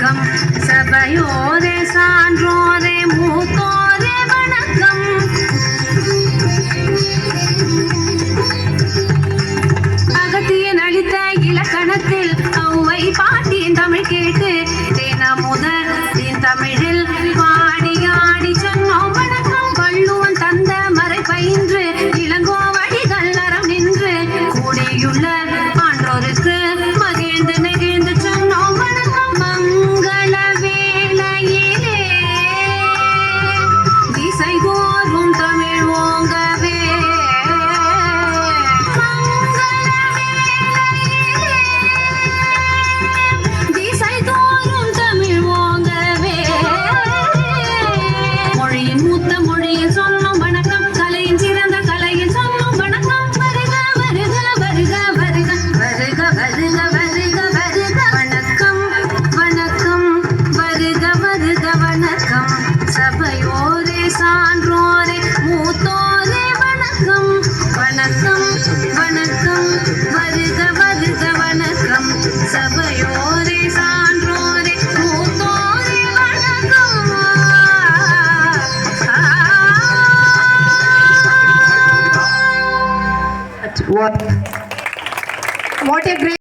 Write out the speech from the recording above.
வணக்கம் சபையோரே சான்றோரே மூத்தோரே வணக்கம். அகத்தியன் அளித்த இலக்கணத்தில் ஔவை பாட்டியின் தமிழ் கேட்டு தினமுதல் தமிழில் பாடி ஆடி சொன்னோம் வணக்கம். வள்ளுவன் தந்த மறை பயின்று இளங்கோவடிகள் அறம் நின்று கூடியுள்ள ஆண்டோருக்கு மகிழ்ந்து நெகிழ்ந்து சொன்னோம் வணக்கம். மங்கள வேளையிலே திசை கோரும் தமிழ் ஓங்கவே, திசை தோறும் தமிழ் ஓங்கவே. மொழியின் மூத்த மொழியில் சொன்னோம் வணக்கம், கலையின் சிறந்த கலையில் சொன்னோம் வணக்கம். வருக வருக வருக வருக வருக வருக வருக வருக வணக்கம் வணக்கம் வருக வருக வணக்கம். சபையோரே சான்றோரே மூத்தோரே வணக்கம் வணக்கம் வணக்கம் வருக வருக வணக்கம். சபையோரே சான்றோரே மூத்தோரே வணக்கம். What a great